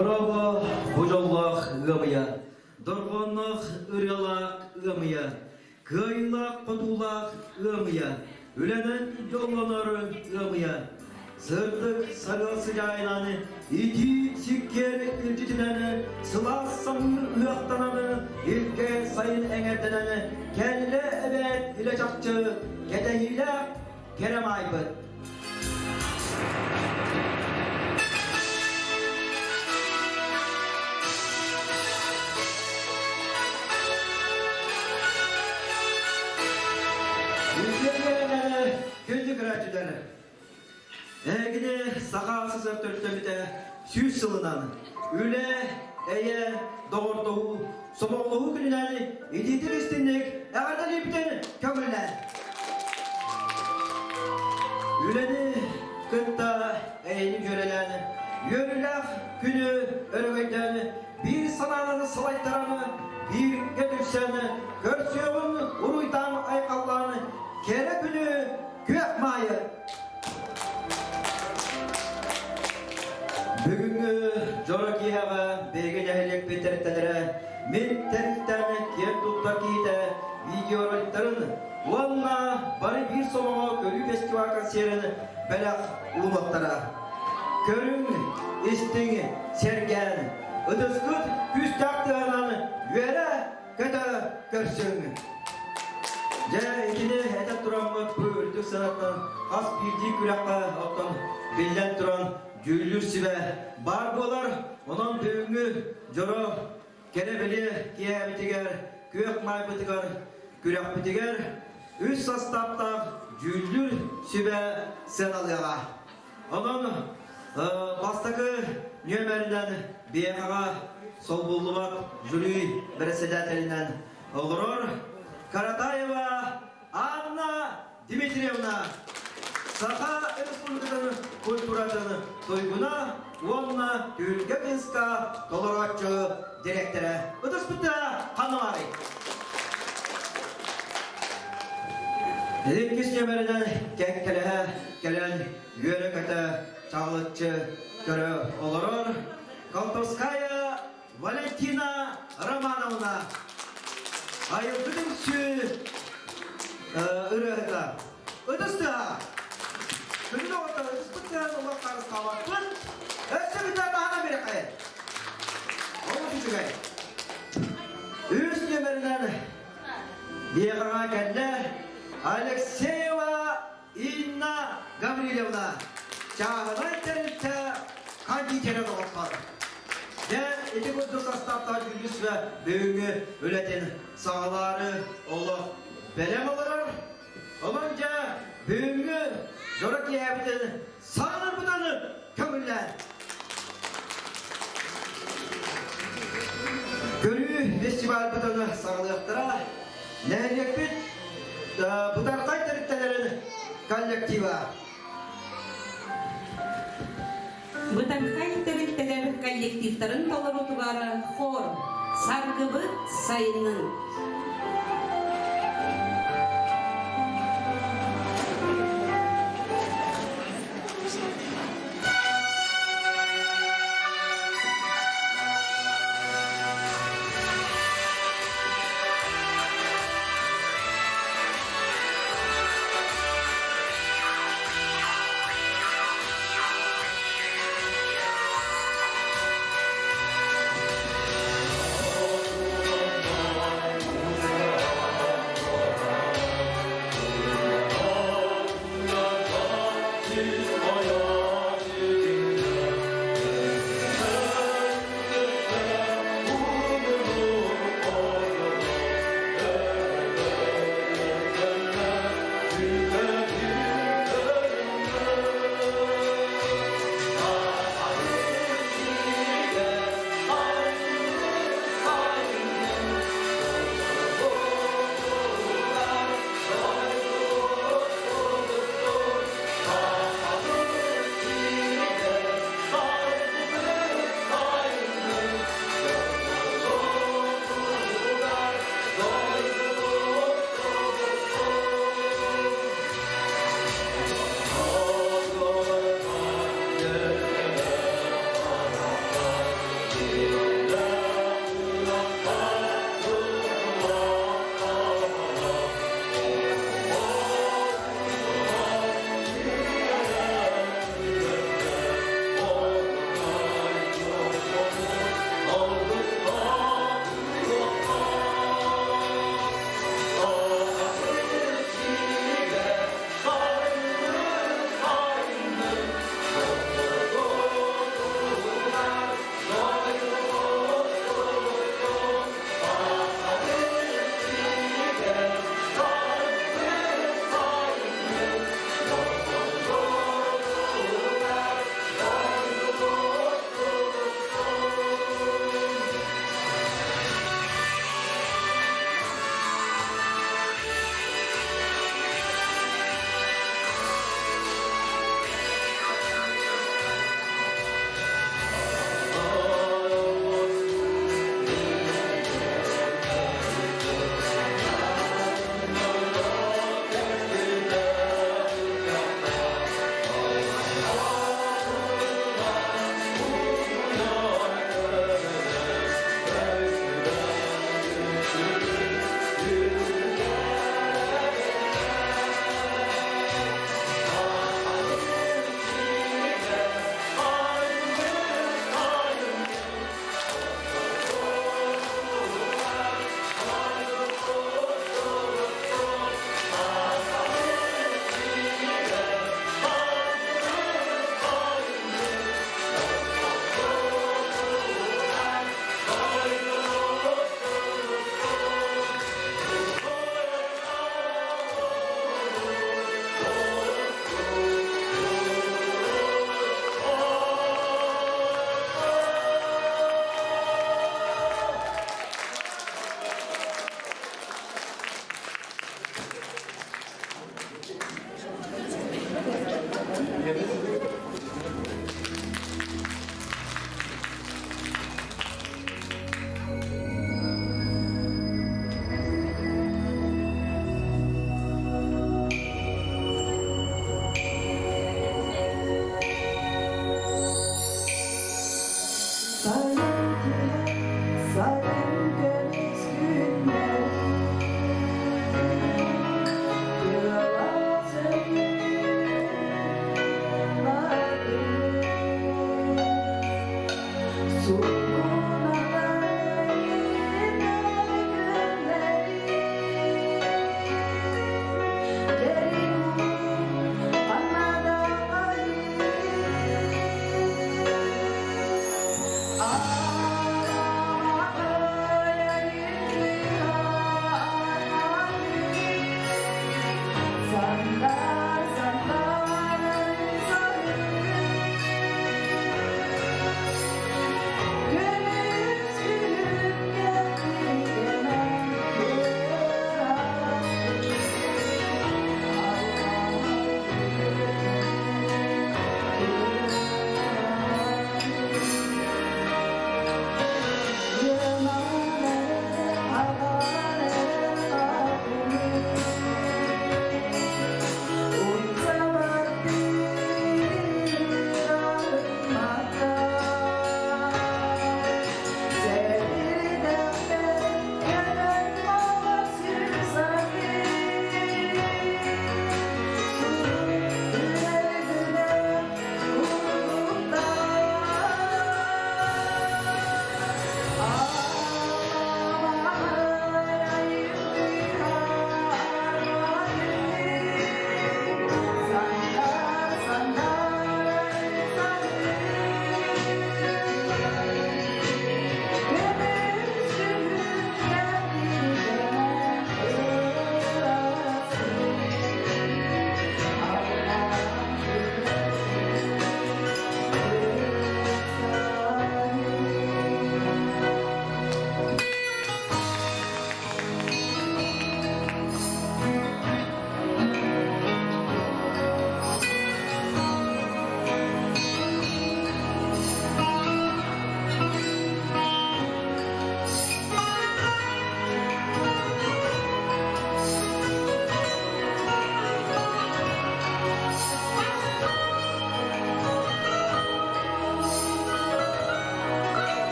Дорого бужоллах ымыя, доргонлах ырылак ымыя, кыйлак кутулак ымыя, үленен жоллонору ымыя, сырдык сарысы жайнаны, ити сиккер илчитинени, сылас самыр ыяктананы, илке сайын эңерденени, келле эбет иле чакчы, кетехиле керем айбыт. Күндік рәтілері. Әгіне сақасыз өптөрттөміде сүйіз сылынан, үлі, әйе, доғырдығы, собоғлығы күнінәні, едетір істіндік, әғардан ебітені көңілінен. Үлені күтті әйініп жөреләні, өріләқ күні өрігейдені, бір санағаны салайттараны, bir gedükseni, görsüyonun uruydan aykallarını, kere günü gökmayı. Bugünkü Jorokiyaga belge jahillik beteritelere, men teriklerini ker tuttakide videoroliklerini, onunla bari bir somağa Körü Festival konserini belak ulmaktara. Körün, istini, sergen, ыдыскыт күз тақтығананы өре көті көрсің. Жа екені әтіп тұрамы бұл үрдік санаттан қас бірдей күраққа оқтан белден тұран жүйлір сібе бар болар. Онан бүгінгі жұры кені біле кия бітігер, көк май бітігер, күрақ бітігер, үз састаптақ жүйлір сібе сен алыға. Онан бастықы нөмерінен бияға сол бұлдымат жүлі бірседәтелінен ұлғырыр Каратаева Анна Дмитриевна Саха Республиканы культуратыны тойгуна онна Тюльгебинска толырачы директоры. Үдіс бітті қанымары. Леккес нөмерінен кәлен үйері көті чағылытчы көрі олырыр. Колтовская Валентина Романовна. Айылдың сүй үріғіда. Үдісті. Бүгін оғырда үдіспітті олар қарыз қабаттын. Өсі біттарды ана бере қайын. Оғы жүзігай. Үз нөмірінен еғырға кәлі Алексеева Инна Гаврилевна. Чағынай тәрілті кондитері доғытпады. Дәл еті көзді састапта жүргіз вә бөңі өлетін сағалары олық бәлем оларар. Оланша бөңі жорaki әбітін сағыныр бұданы көңіллән. Көрі фестиваль бұданы сағылықтыра нәлек бет бұдарқай тәріптелерін коллектива. Бұтанқай тәріптелер коллективтарын толыру тұғары хор Саргыбыт сайының.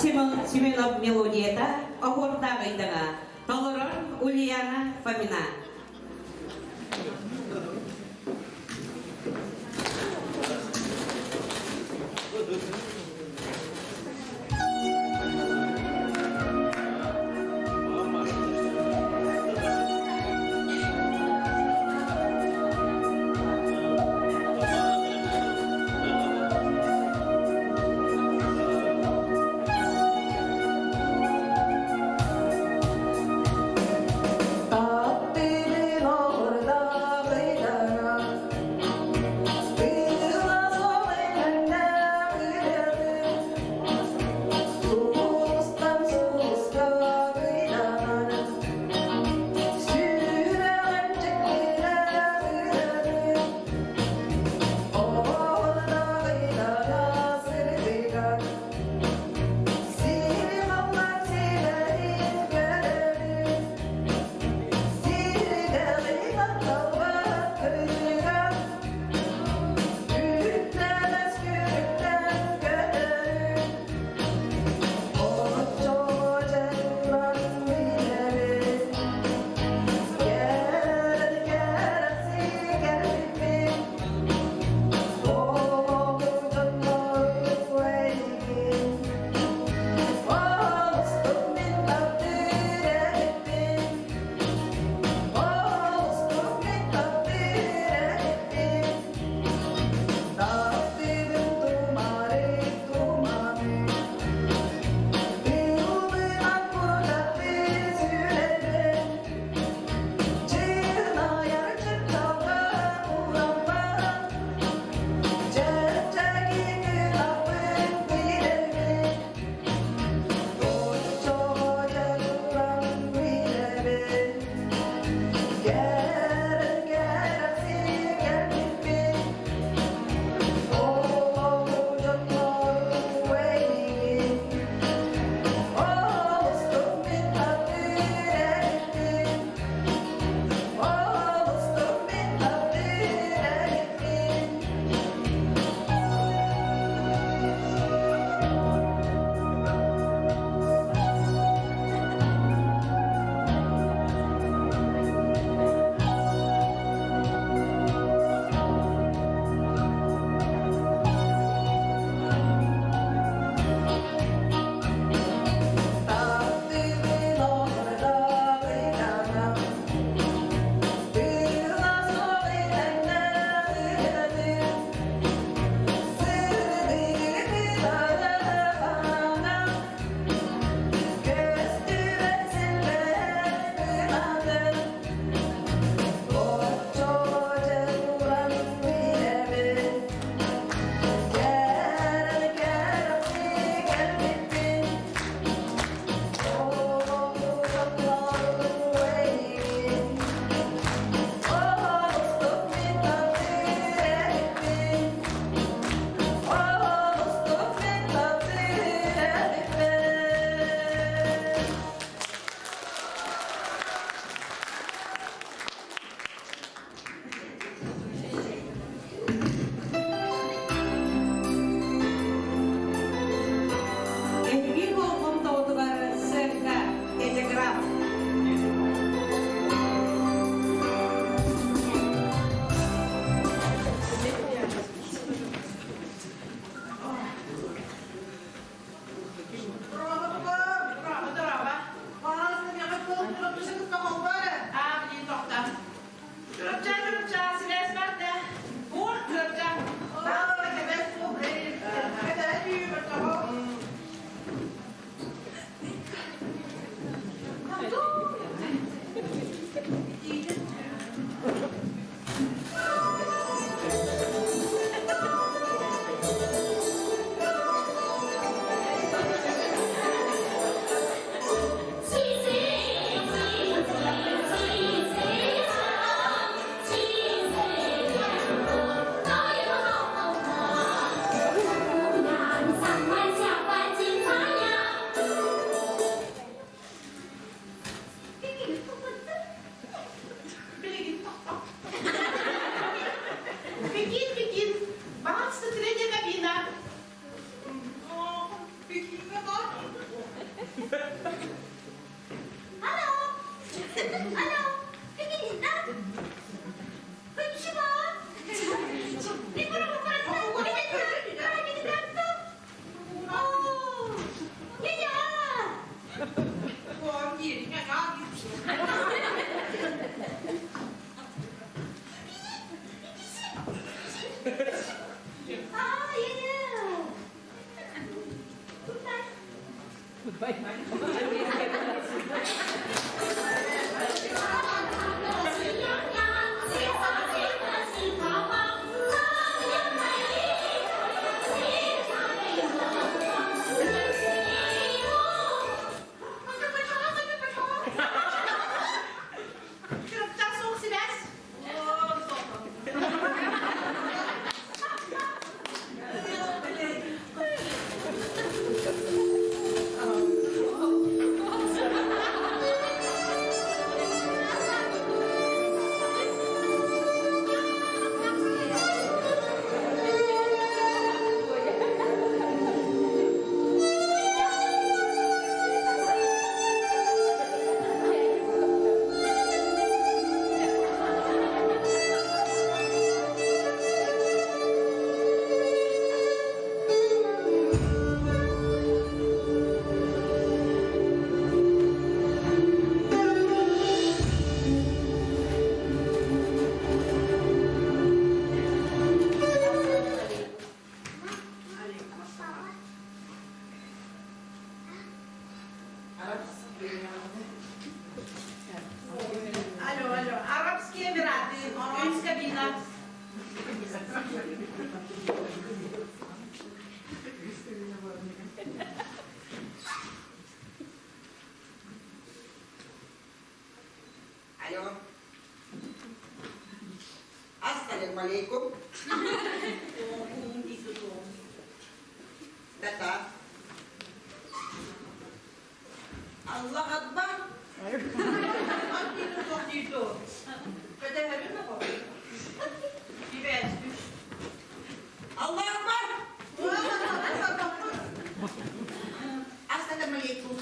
Семенов мелодията, огордавайдыға, толырын Ульяна Фомина. Tatte Алло, алло, Арабские Эмираты, кабина. Alo. Assalamualaikum. Data. Allah Akbar. Ang tinutok dito. Pwede harin ako. Juventus. Allah Akbar. Assalamualaikum.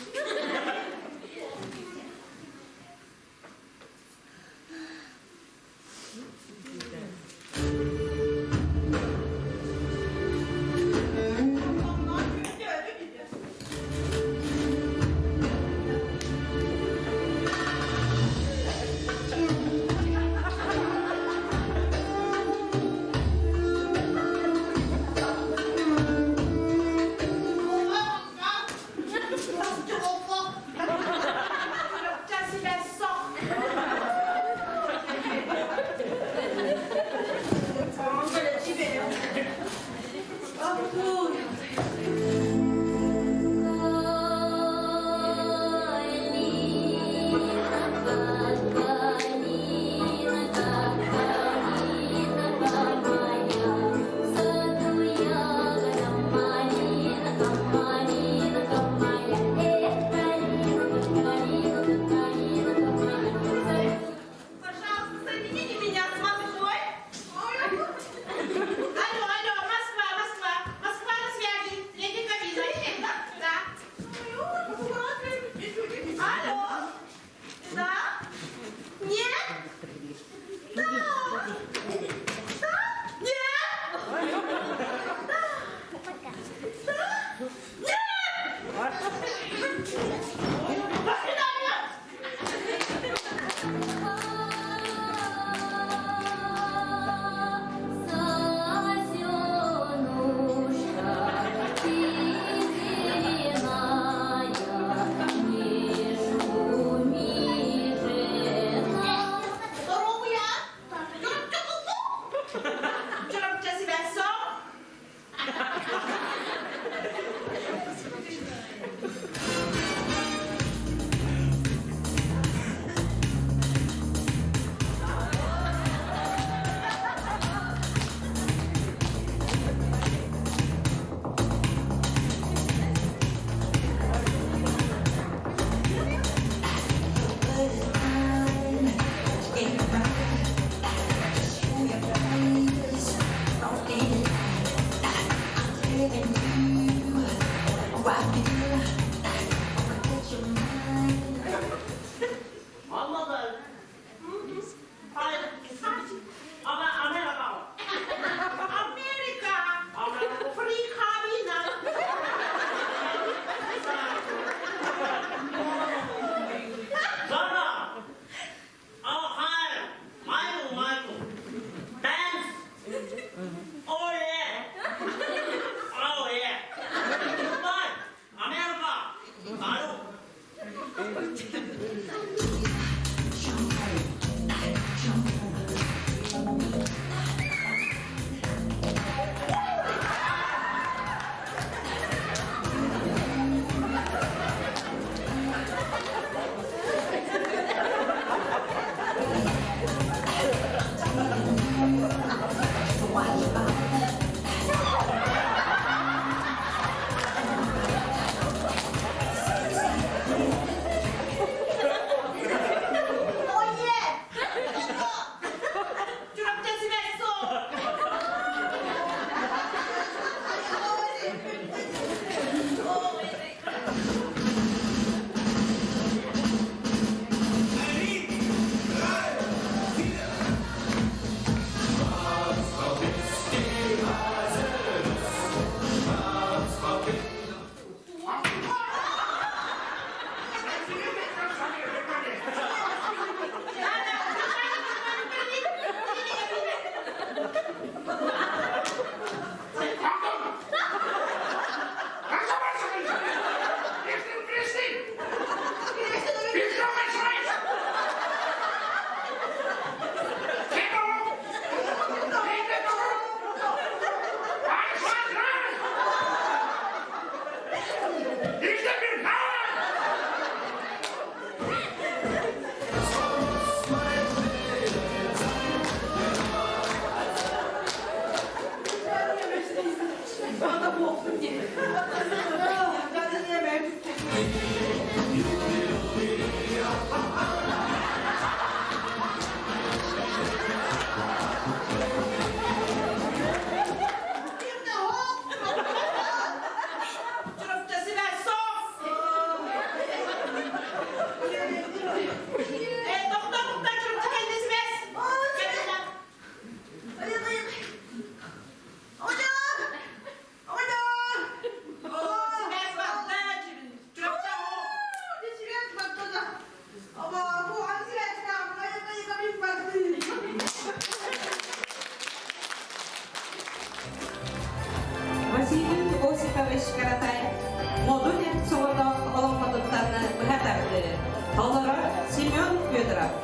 Семен Федоров.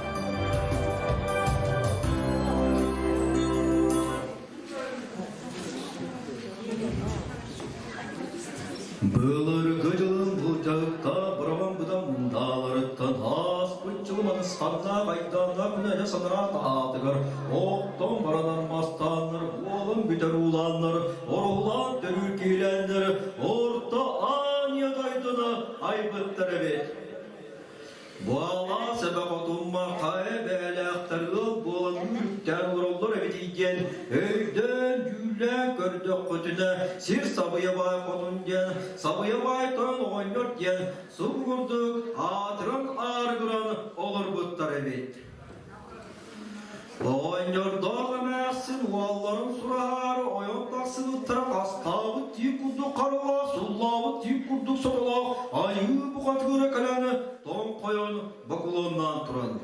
Былырғы жылын бұлтақта бұраған бұдан мұндалырыттан ас бұтчылымын сқанна қайдана күнәлі сындыра татығыр оқтон баранар мастаныр олын бүтер уланыр орулан түрір кейлендір орта аниядайдыны айбыттыр бет Буала себе қотумма қай бәләқтіргі болын үттер ұрылыр әбетейден өйден жүлі көрді құтыны сир сабыя бай қотын ден сабыя бай тон ойныр ден су күрдік атырын арғыран олыр бұттар әбет Ойнырдағы мәқсін уалларын сұрар ойын тақсын ұттырақ астабы тиіп күрдік қарыға сұллабы тиіп күрдік соғылақ айы бұқат көрі кәләні тон қойын бұқылынан тұран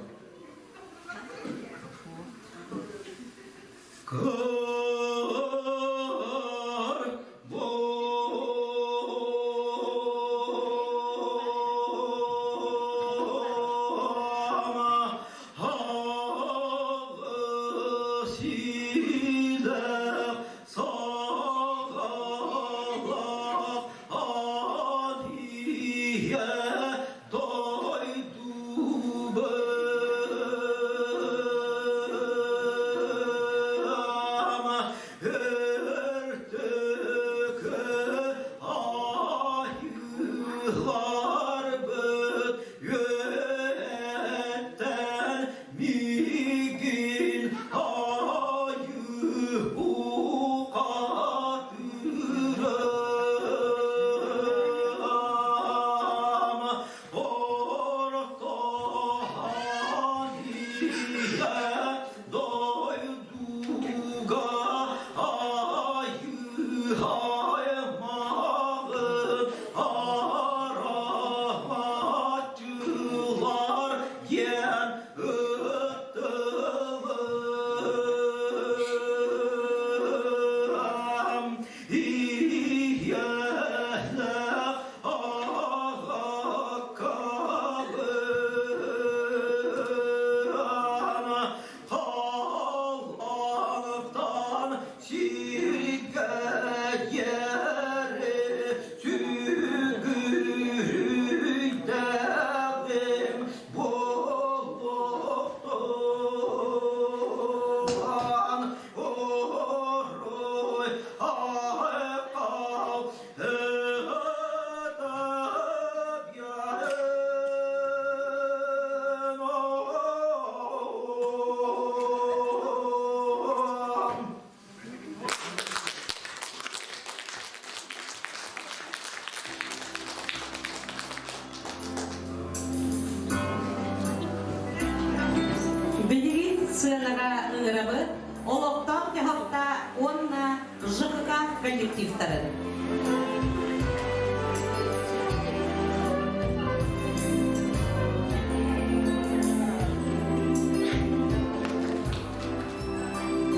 сценаға ырабы, олықтан кехақта онна ЖКК коллективтарын.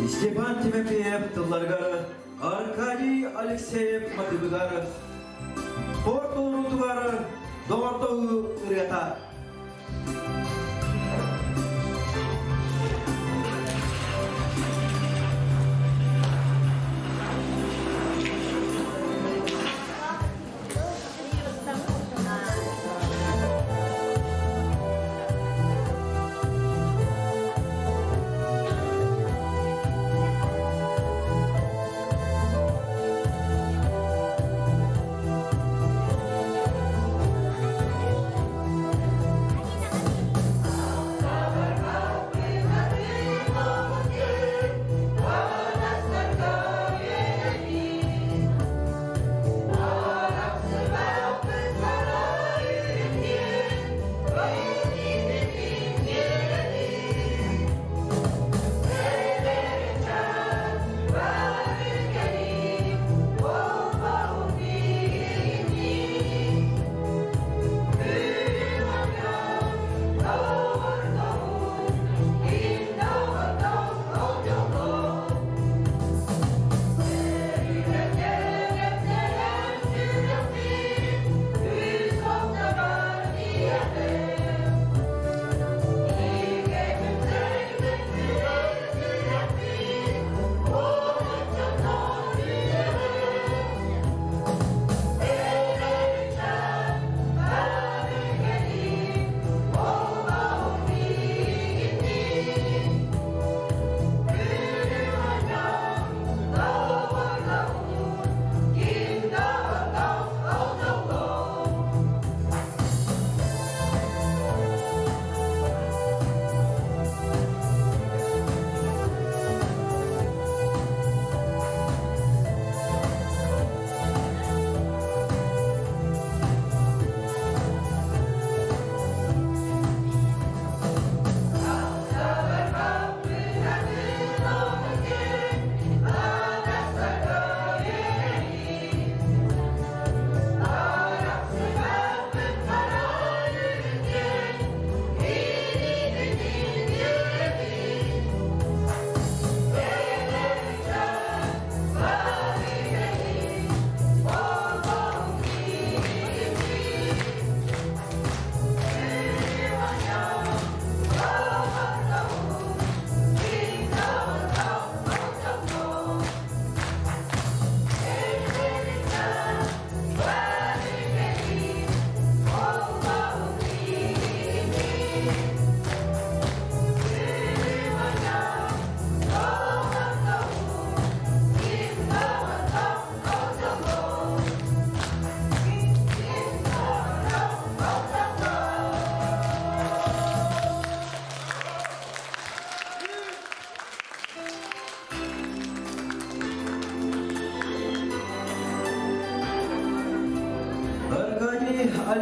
Степан Тимофеев тылларгары, Аркадий Алексеев матыбыгары, Порту рутугары, Догортоу ырята.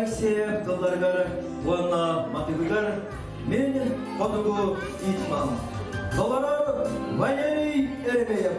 Алексеев тылларгар, уанна матыбыгар, мен қодугу итмам. Долларар Валерий Эремеев.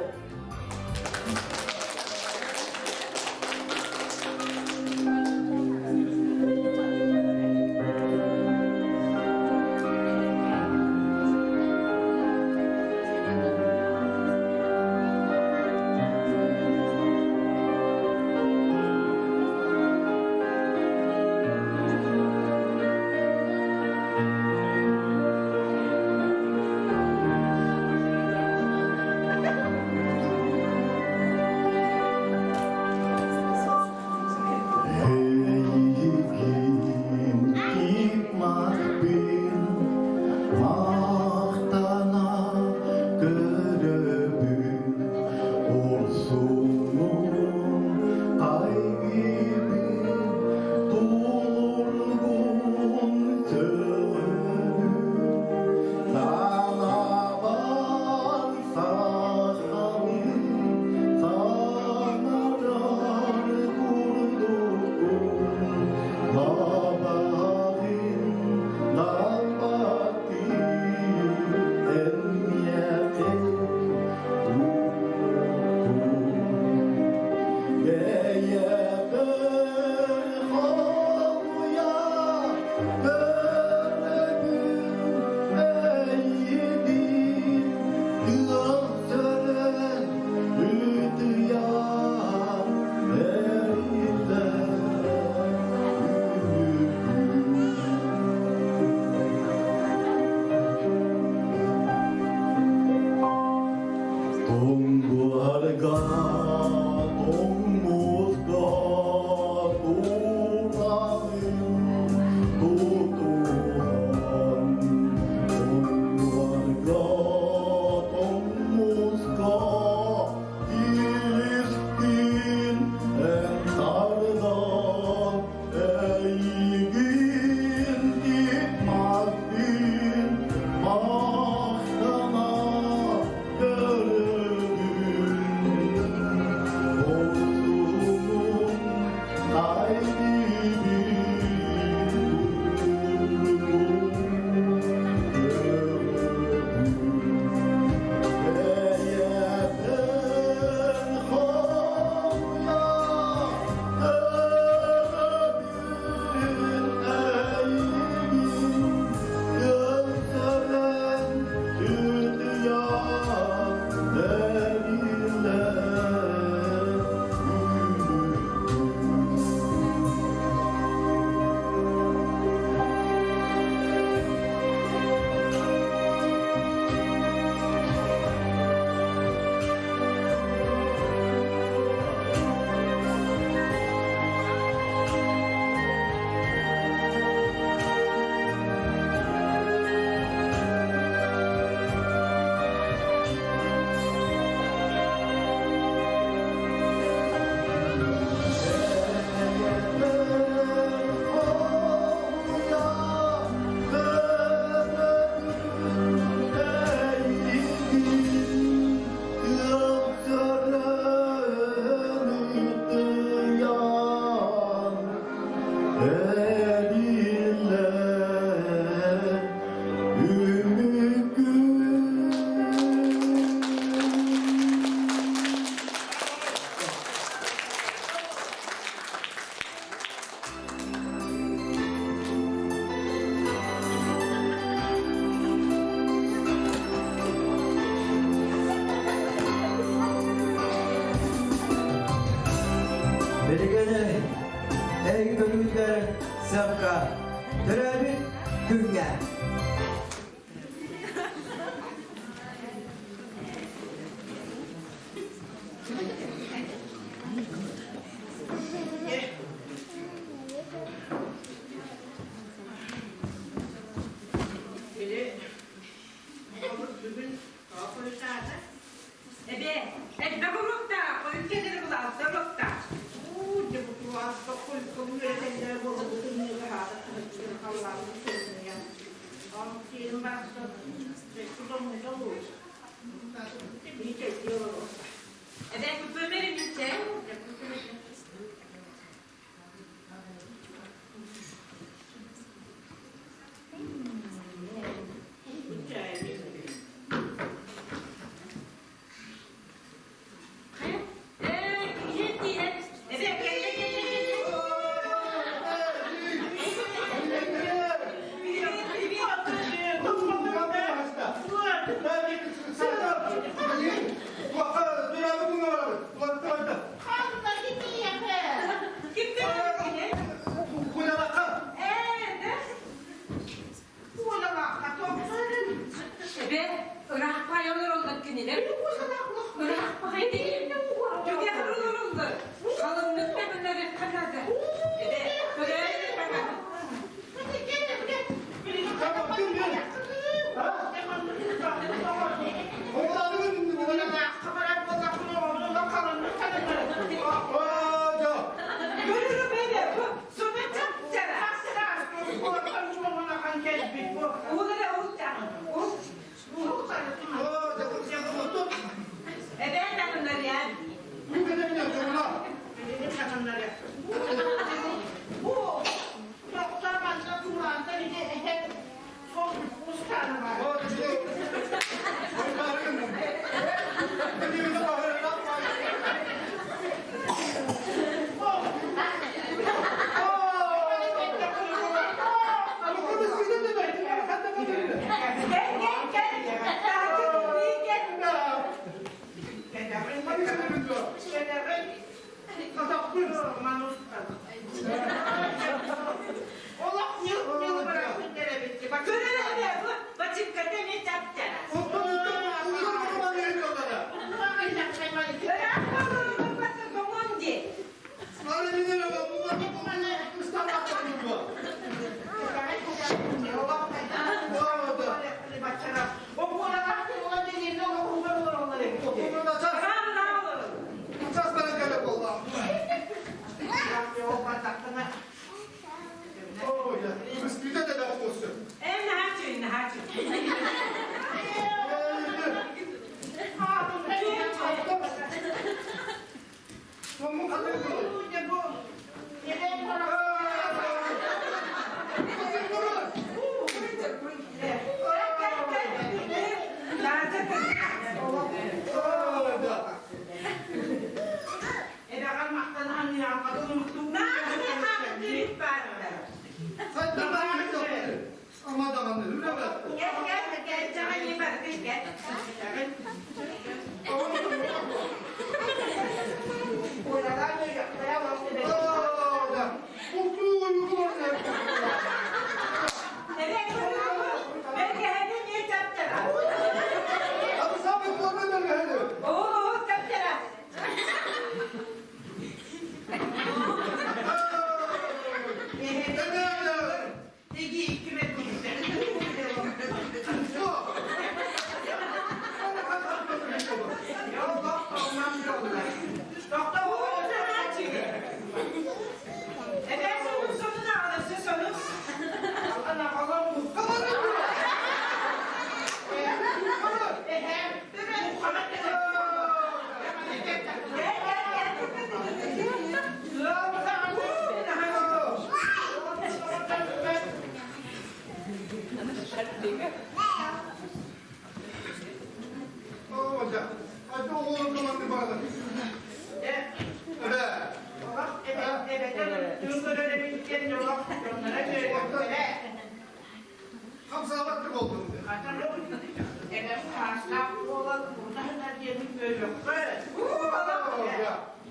Belirgene ey gönüller sevka Terebi günge Uğurları Uğur canım. Uğur sarı. Ben tanımları ya. Benim tanımları. Bu doktor başta kulağında bir de hep son ustanı var.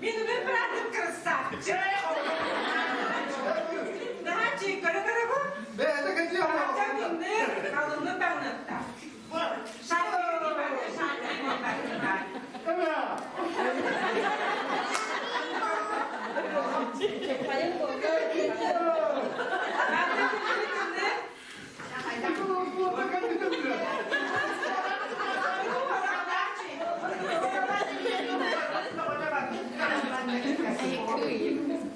Minumum bıraktım kırsa. Daha çiğ kara kara bu. Kalınlık anlattı. Şarkıyı bir bak. Şarkıyı bir bak.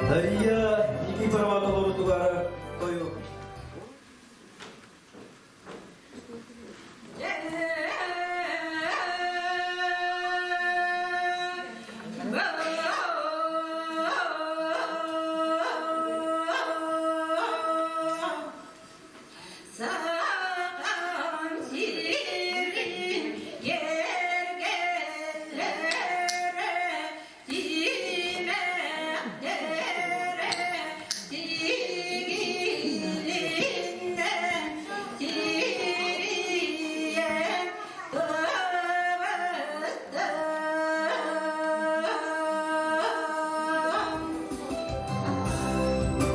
Дарья Никифорова толору тугары тою.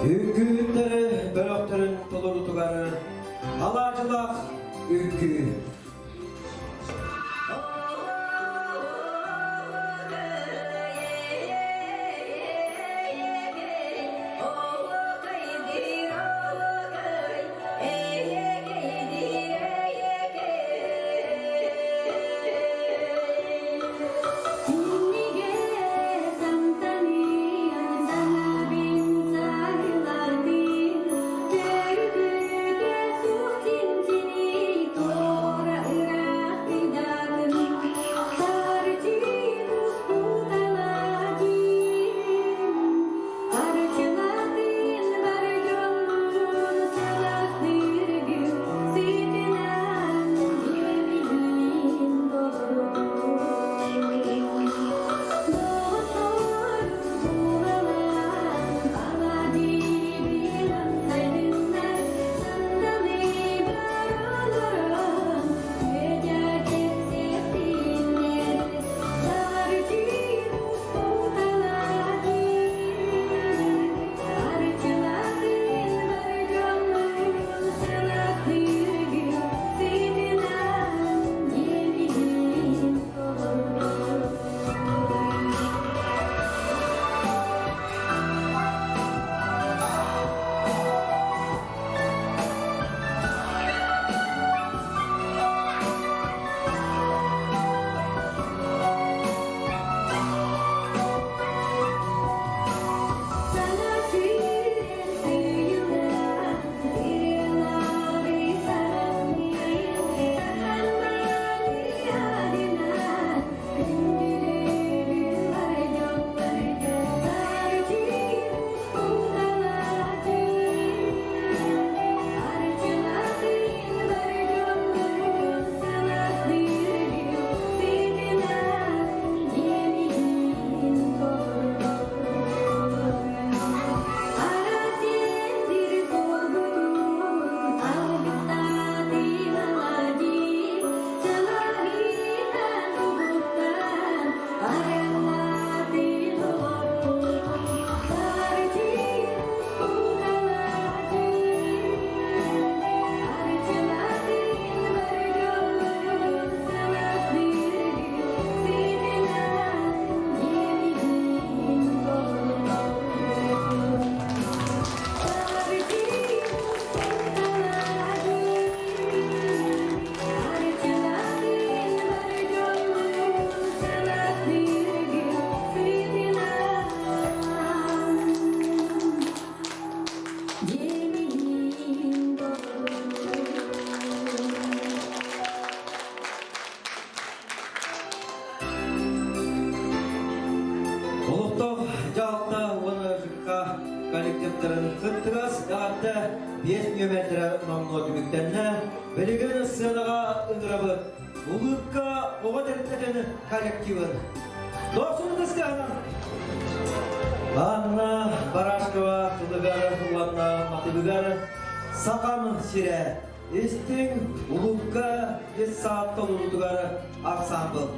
Үккүттері бөлөктөрүн толору тугары алажылак үккү. Улуттық жалқы уыныржыққа коллективтерін қыттығас ағатты 5 нөмәтірі намно түміктенне білігін сынаға ұңырабы ұлыққа оға дәрттәтені коллективін. Досыңыз қағынан! Анна Барашкова тұлығары ұланна матыбығары сақамын сире естің ұлыққа 5 саатты ұлығары ақсамбыл.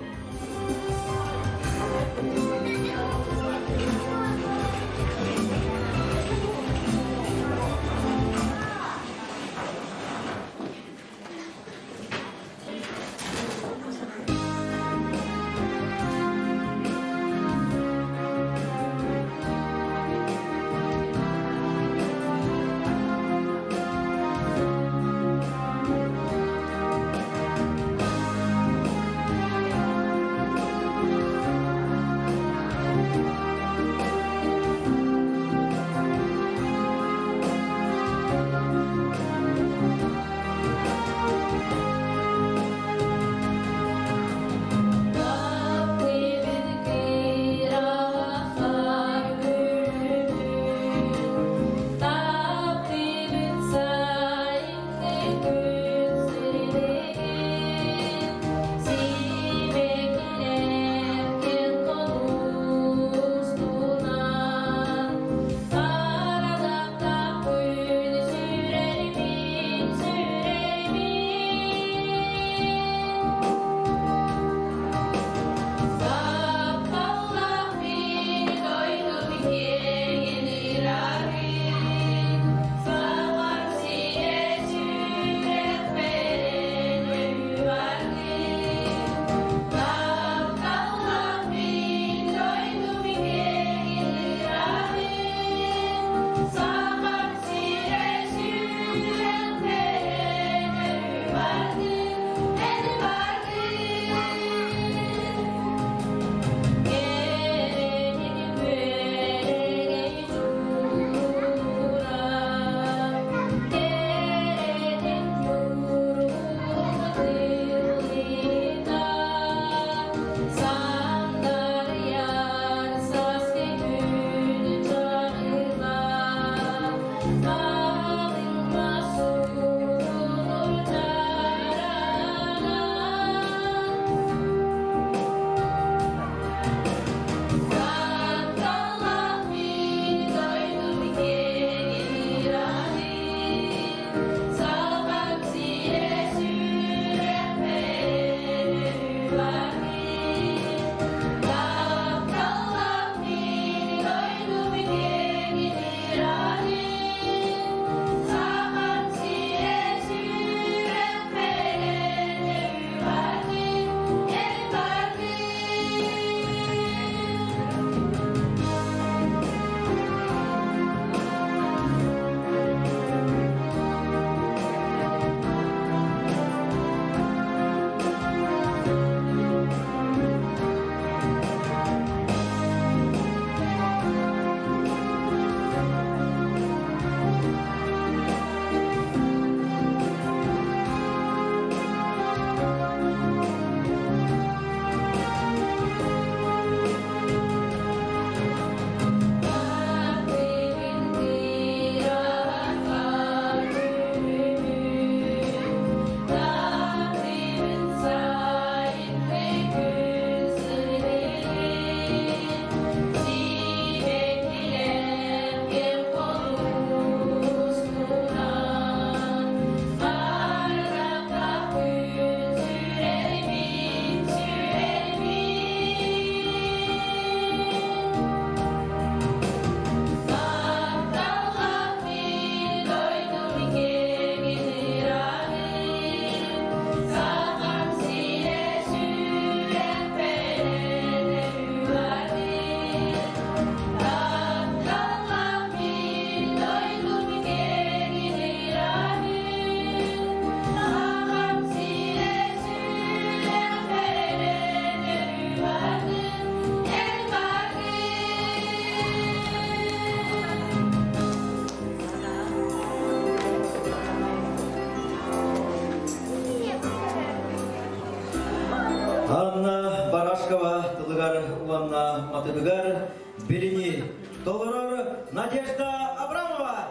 уланна матыбыгар белини. Долорор Надежда Абрамова.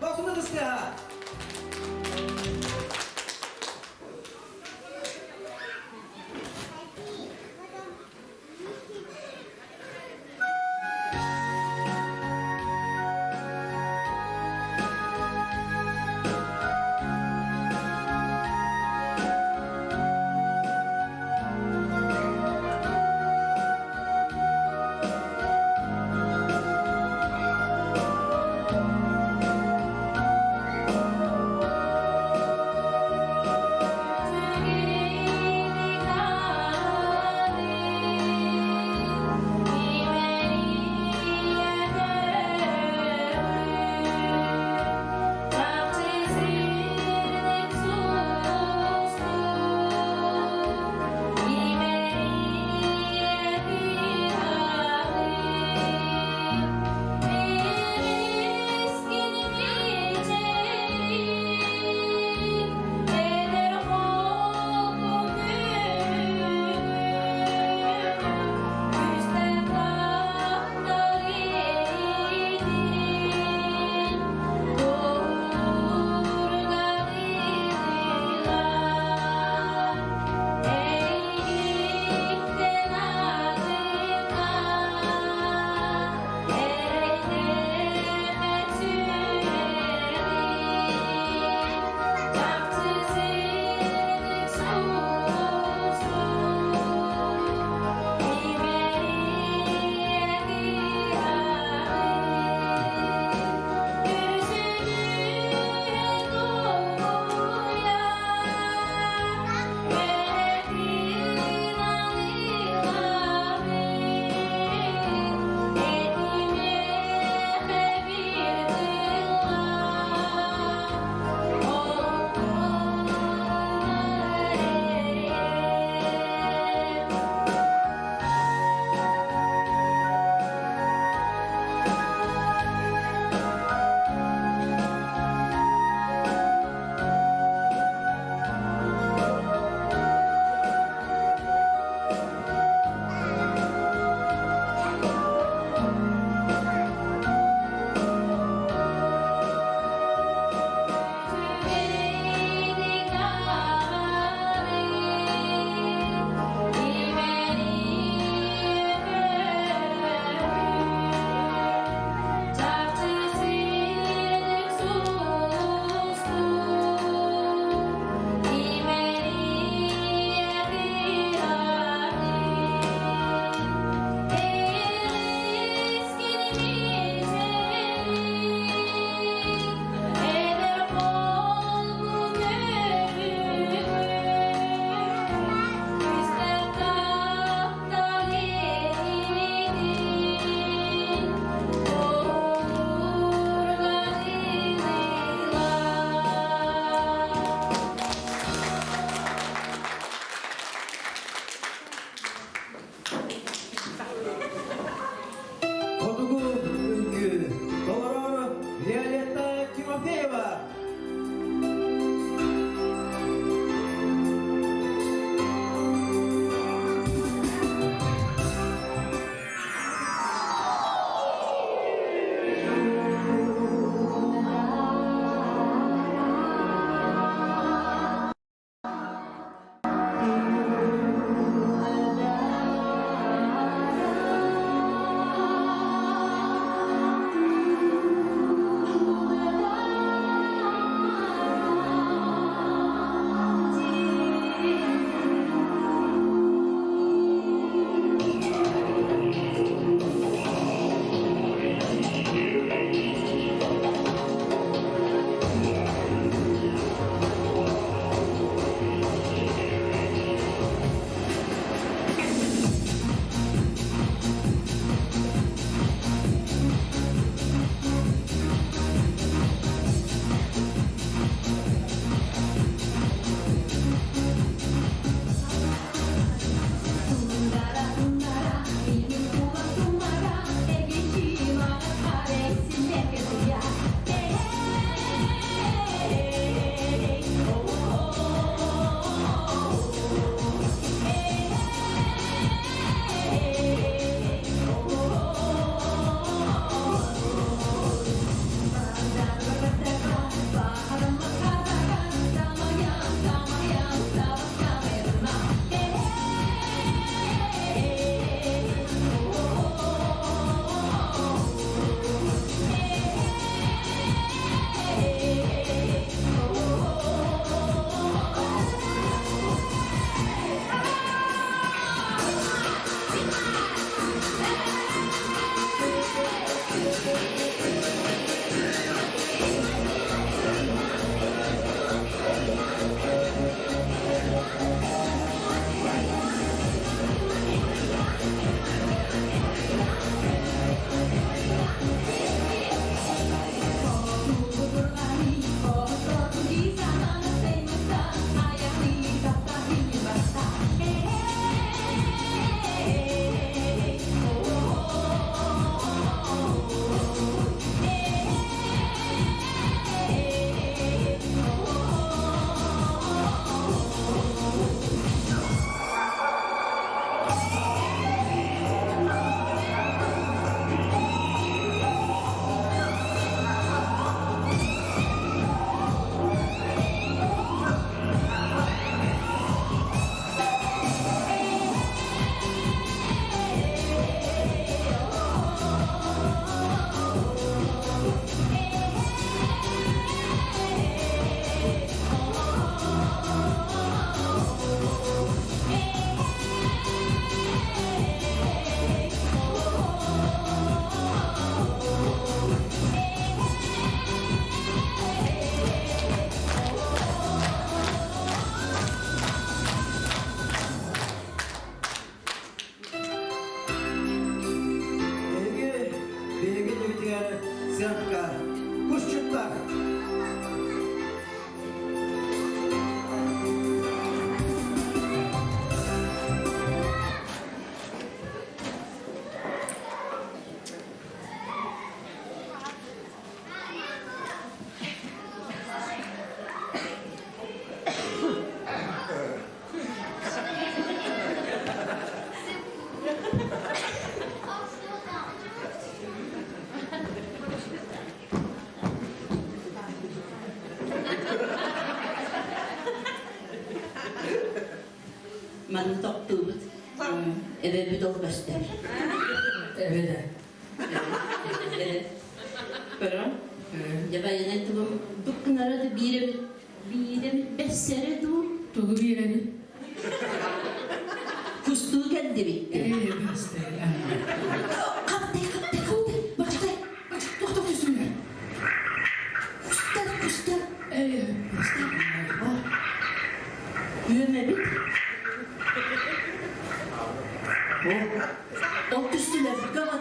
Басуны дыстыға. Ofitsiantka, kuşçuklar. Man doktorut. Evet bir doktor göster. Evet. Evet. Pero, ya ben yine tuğum doktorlara da bir 5 sene tuğum. Tuğu bir yere. Kustuğu kendi bitti. Evet, hasta. Kaptı. Başka. Doktor üstüne. Kustu. Evet, hasta. Yürüme bit. O üstüne kapat.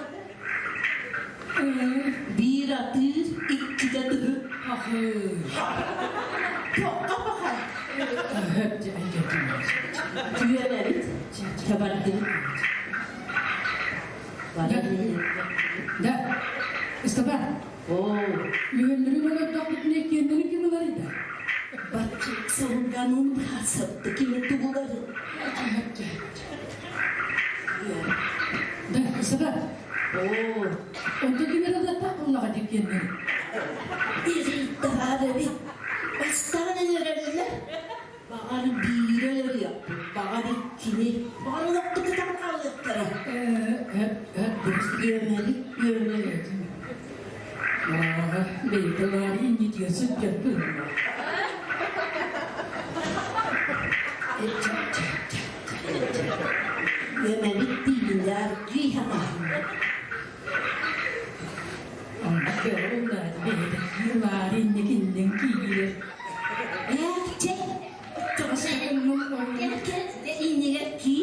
Bir atır, iki de dıhı. Ahır. Yok, kapat. Hep de en Yürüme bit. Kapattı. Var ya. Da. İstemem. Oo. Mühendinin ona doktorun kendini kim var idi? Bak, savunganın hasaptı kimi tuğuları. Da, istemem. Oo. Onda kimere de takımla hadi kendini. Bir iddiaları bir. Hastanelerinde. Bana bireler yaptı. Bana bir kini. Bana nokta tam kaldıkları. Hep Görmeli. Belki var iyi diyorsun canım. Görmeli değiller. Rihana. Ama onlar belki var indikinden giyilir. Gerçek. Çok sevimli. Gerçek de iniler ki.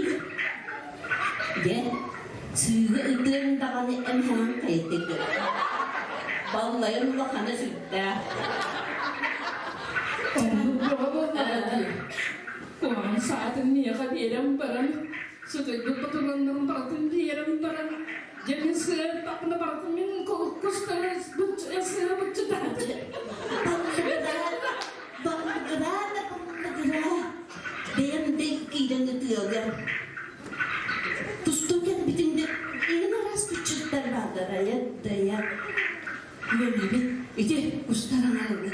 Gel. Suyu ıdığımdan emhan kayıttık. Vallahi Allah kana sütte. Kuan saatin niya kabilang parang sudah betul-betul parang diam parang jadi sepak na parang min kusteres bercetak. Benim de giden gidiyorlar. Tustukken bitinde yine rast küçükler vardır hayatta ya. Böyle bir işte kustaran aldı.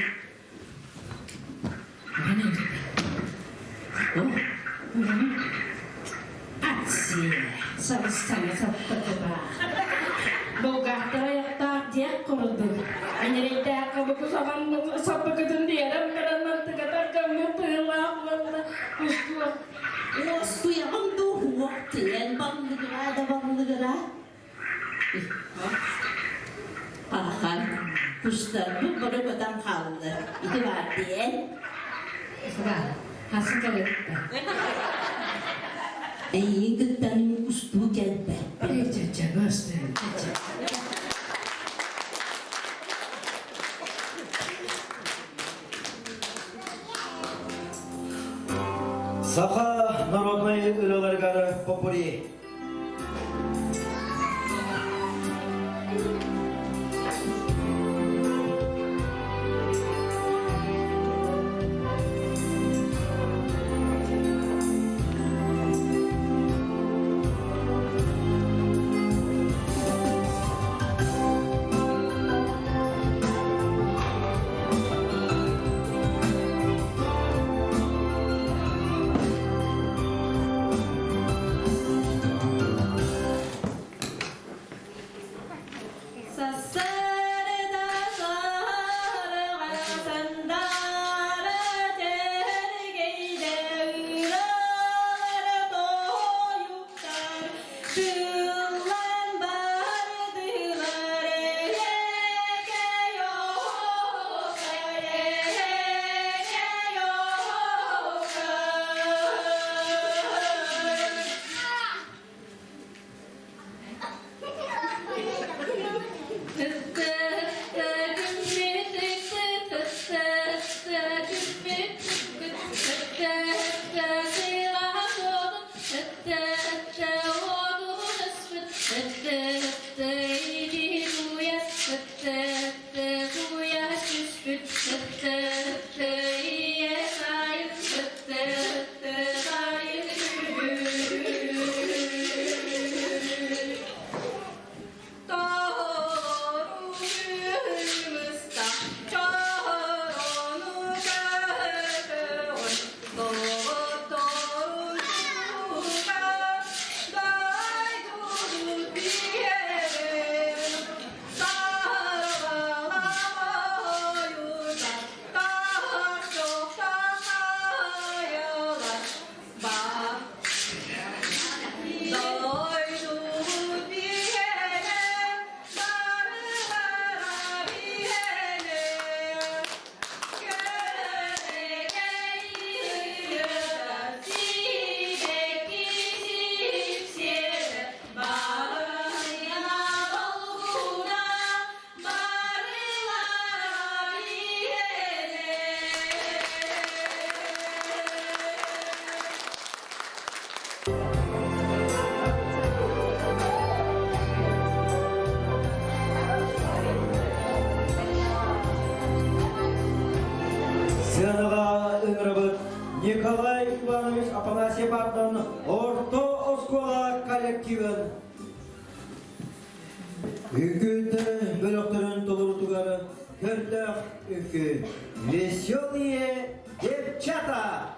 Asyik, sama-sama seperti Boga teriak tak dia korudu. Menyerita kamu kusaman sampai ke jendela merenang tegak kamu pelak mana uskuh. Wastu ya bang tuh waktu yang bang negara. Akan kustar bu pada batang kalda. Itu berarti ya. Sudah, hasil kalian. Kita nih kustu kente. Caca, basta. Caca. Саха народной ылыларгары попури. Orta Oskola kollektivin Üküde bölüklerin dolurdugarı Körlük ükü Veselые девчата!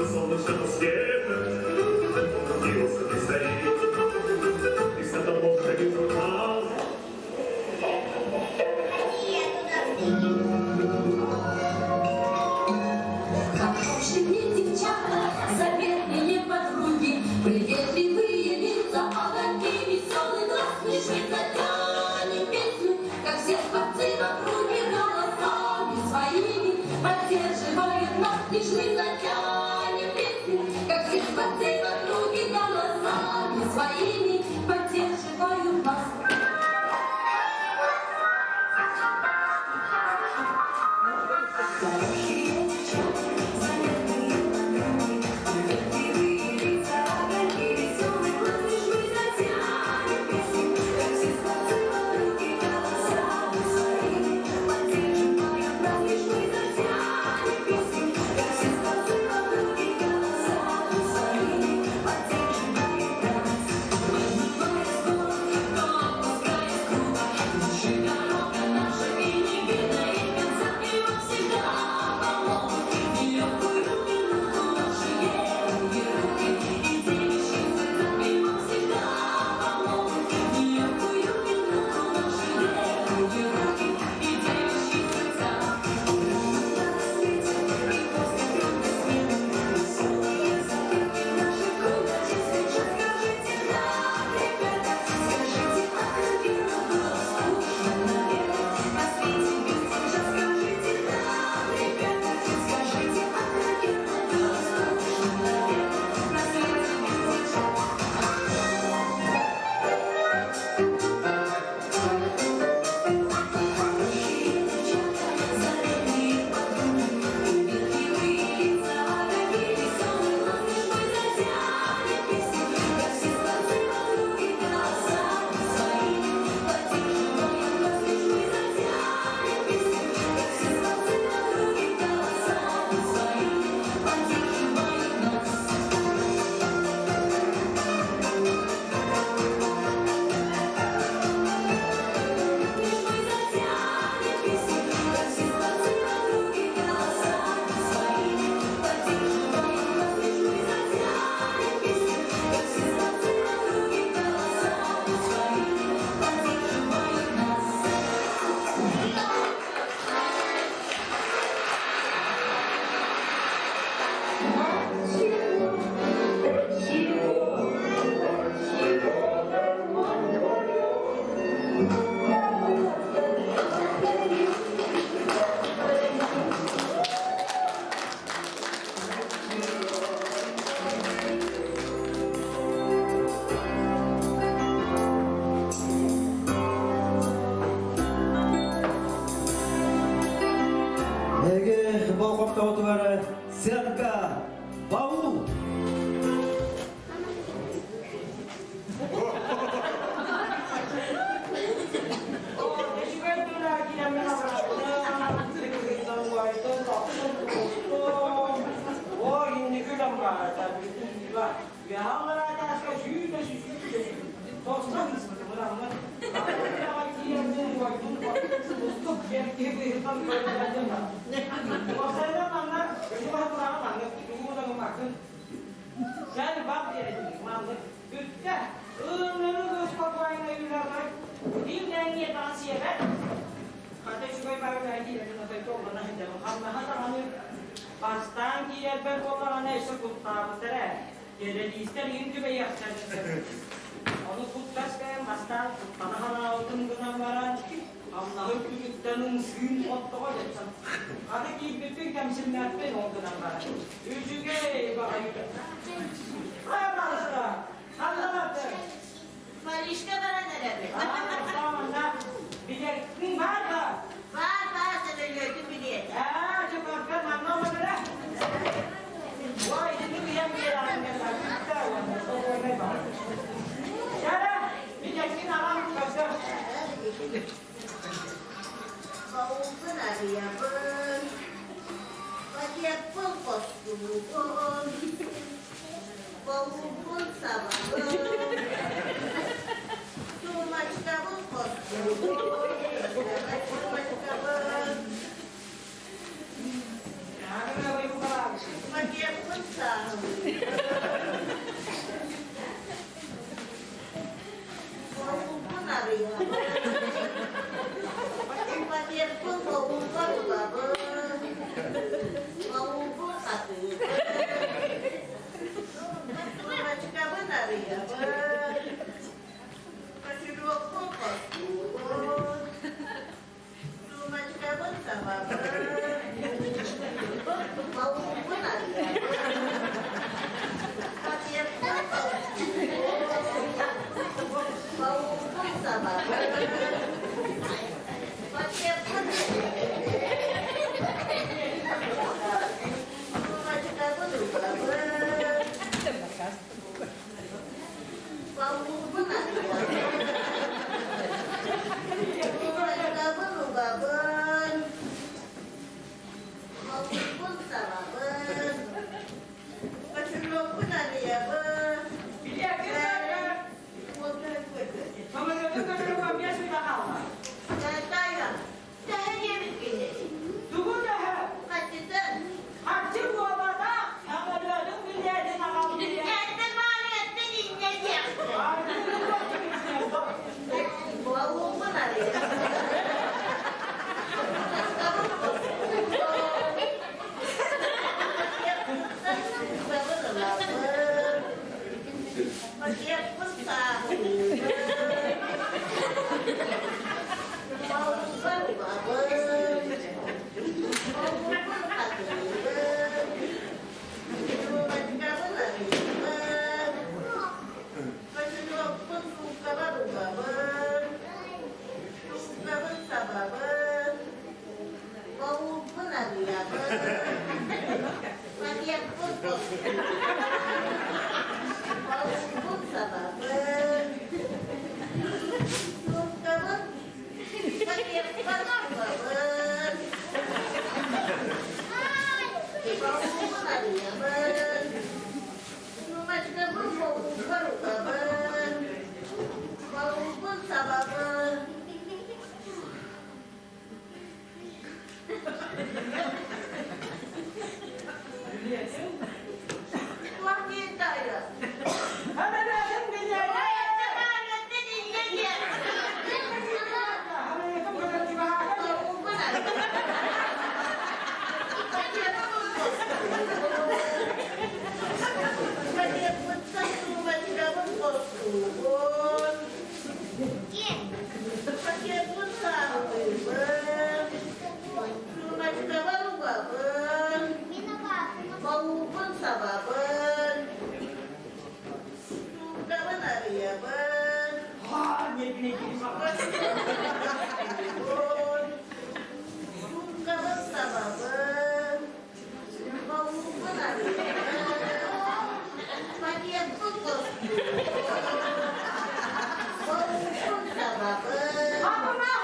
Солнечного света Дился ты стоит И с тобой ходит рука Хорошие девчата, заветные подруги, приветливые лица, огоньки, веселый глаз, лишь не затянем песню, как все спорцы в округе голосами своими поддерживают нас, лишь не затянем песню, как все спорцы в округе голосами своими поддерживают нас. Ege balkokta otuvarı Serka Bavul Yani bak dedim, mantık. Güzel. Önleri göz kapağına yürürler. Dilden niye dansiye ver? Kata şu koy bari verdi yerine koy toplana gidelim. Hamla hani pastan ki yer ben kollarına eşe kurtarı tere. Yerleri ister yürüyü ve yapacağız. Onu kutlas kaya mastan, panahana altın gınan varan, Allah'ın büyüklerin suyun otluğa geçen. Adı ki bütün temsillerden olduğundan varan. Yüzüge bakayım. Hay Allah'a, Allah'a. Malişka bana nerede? Tamam da, bir de var da. Var sana gördüm biliyor. Cepat anlamadı da. Vay, ini dia bilang kita, cara bijakin alam kasar. Bau benar ya ben. Pakai pokok dulu. Bau pun sama ben. Cuma kamu pokok dulu. Cuma kamu. Pakai pun sama. Bau benar ya ben. Pakai pun bau baru ben. Bau pun satu. Cuma benar ya ben. Pakai dua pokok dulu. Cuma kamu sama ben. Bau benar ya ben. Pakai pokok dulu. Bau pun sama ben. Pakai pun cuma kamu lupa ben. Bau benar ya ben. Cuma kamu lupa ben. Bau pun sama ben. Pakai dua benar ya ben. Dia kita, kamu itu kan rumah biasa kita kalah. Saya dia begini. Tunggu dah, Kasihan. haji gua mata, yang ada dia di nakal dia. Jadi mana tadi dia? Haji gua cakap. Bau benar ya. Pakai pun tahu. Bau baru baben. Bau pun tahu. Cuma kamu lagi baben. Pakai dua pun suka baru baben. Suka besar baben. Bau benar ya baben. Pakai pun bau pun sama baben. Suka baben. Pakai benar baben. Bau benar ya baben. Cuma kamu bau baru baben. Bau pun sama baben. Wah kita ya. Ada yang dia. Mana tadi dia? Ada yang kamu kata tiba. Bau benar. Pakai pun satu macam pun. Pakai pun satu. Cuma baru baben. Bau pun sama ben. Suka benar ya ben. Wah, ini Suka bersama ben. Bau benar ya ben. Pakai pukul. Bau pun sama ben. Apa mah?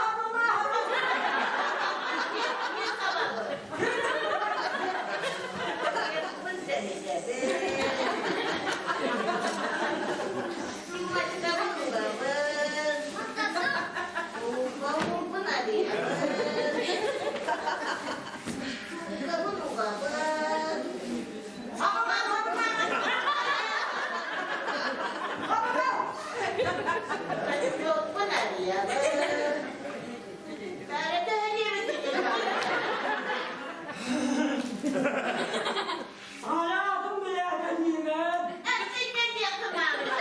Pakai pun jadi. Cuma kamu baben. Bau benar ya ben. Kamu baben. Aduh, benar ya ben. Cara tadi begini. Ana, kamu lihat kan? Artinya dia kemana?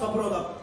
札幌だ。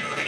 Thank you.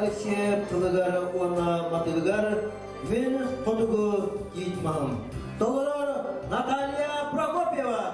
Алексеев тылыгар уана матыгар мен хотугу житмам. Толорор Наталья Прокопьева.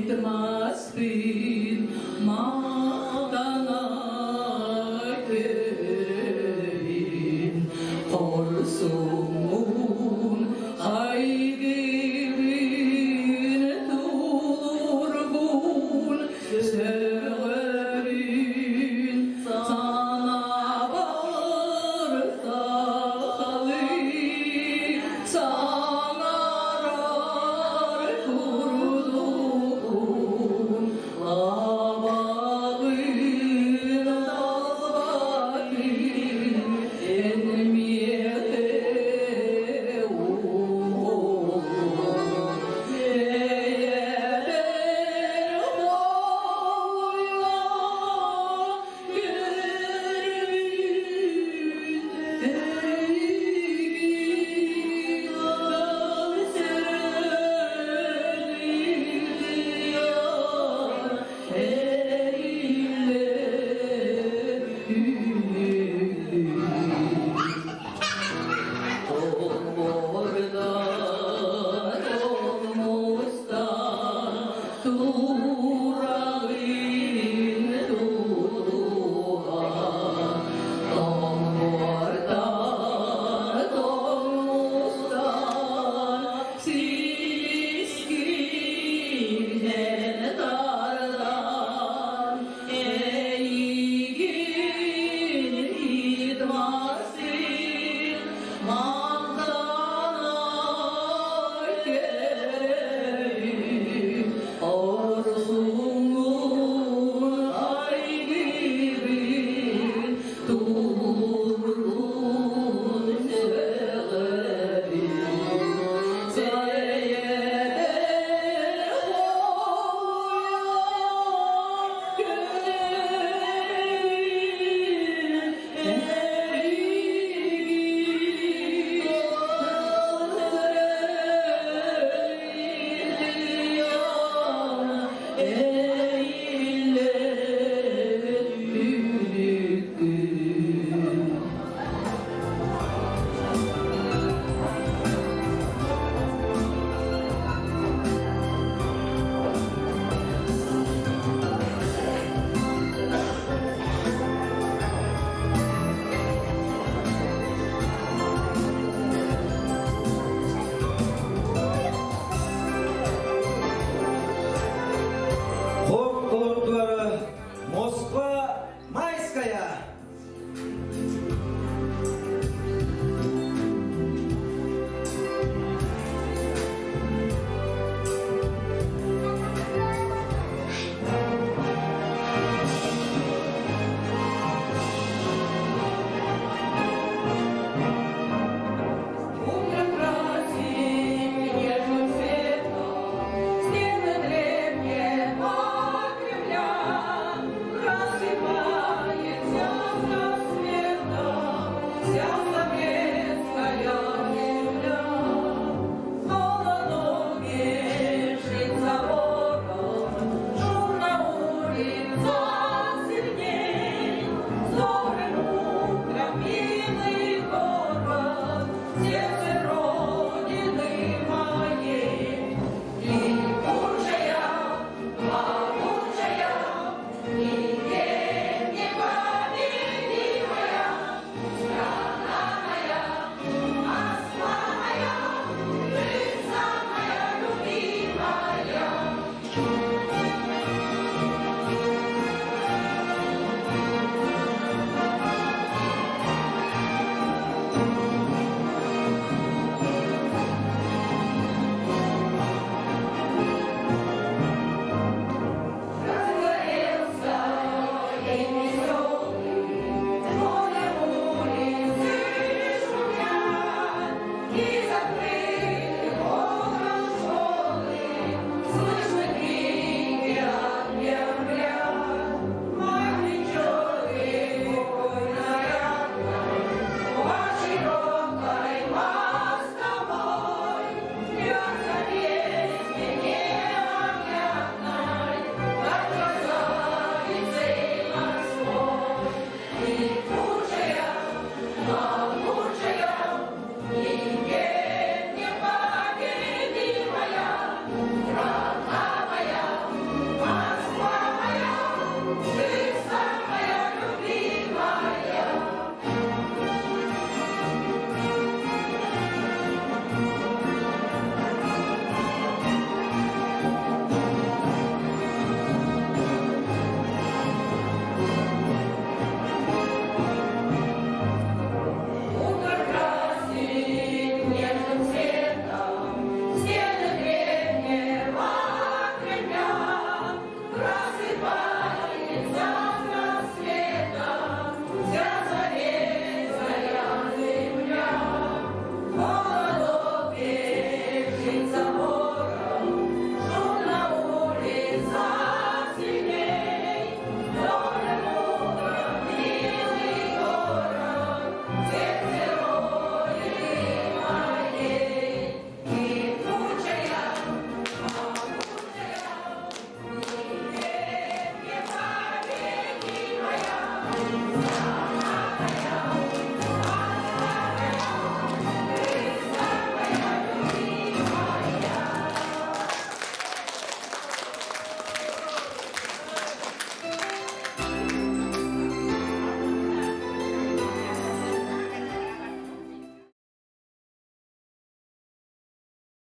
Gitmezsin madana gelin Korsumun haydirin durgun